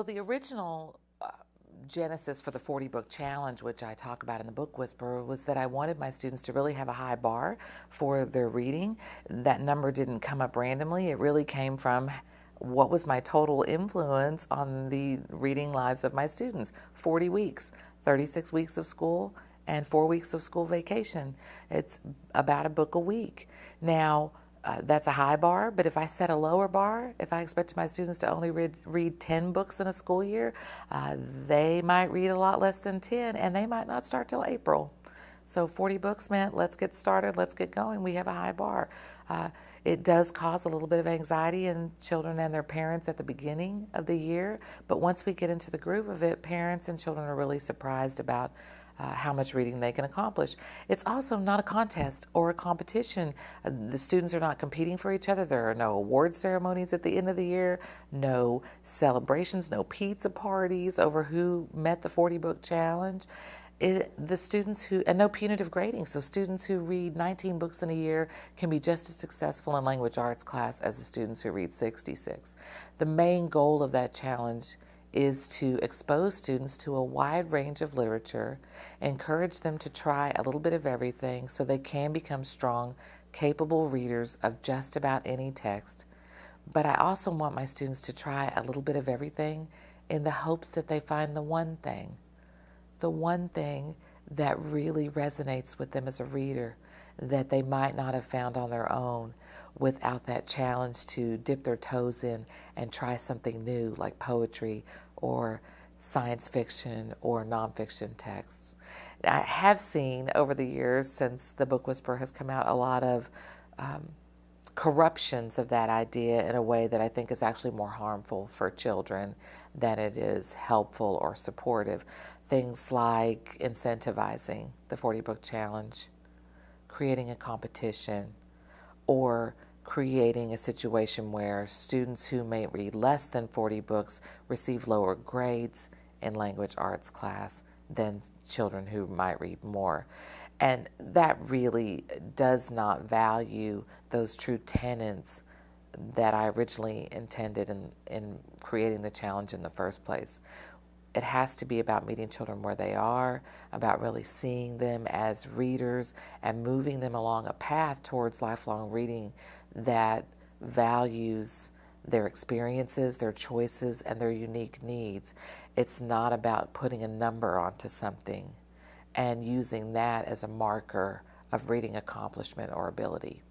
The original genesis for the 40 book challenge, which I talk about in the Book Whisperer, was that I wanted my students to really have a high bar for their reading. That number didn't come up randomly. It really came from what was my total influence on the reading lives of my students. 40 weeks, 36 weeks of school, and 4 weeks of school vacation. It's about a book a week. Now, that's a high bar, but if I set a lower bar, if I expected my students to only read 10 books in a school year, they might read a lot less than 10, and they might not start till April. So 40 books meant let's get started, let's get going. We have a high bar. It does cause a little bit of anxiety in children and their parents at the beginning of the year, but once we get into the groove of it, parents and children are really surprised about how much reading they can accomplish. It's also not a contest or a competition. The students are not competing for each other. There are no award ceremonies at the end of the year, no celebrations, no pizza parties over who met the 40 book challenge. The students who, and no punitive grading, so students who read 19 books in a year can be just as successful in language arts class as the students who read 66. The main goal of that challenge is to expose students to a wide range of literature, encourage them to try a little bit of everything so they can become strong, capable readers of just about any text. But I also want my students to try a little bit of everything in the hopes that they find the one thing that really resonates with them as a reader that they might not have found on their own without that challenge to dip their toes in and try something new like poetry or science fiction or nonfiction texts. I have seen over the years since the Book Whisperer has come out a lot of corruptions of that idea in a way that I think is actually more harmful for children than it is helpful or supportive. Things like incentivizing the 40 book challenge, creating a competition, or creating a situation where students who may read less than 40 books receive lower grades in language arts class than children who might read more. And that really does not value those true tenets that I originally intended in creating the challenge in the first place. It has to be about meeting children where they are, about really seeing them as readers and moving them along a path towards lifelong reading that values their experiences, their choices, and their unique needs. It's not about putting a number onto something and using that as a marker of reading accomplishment or ability.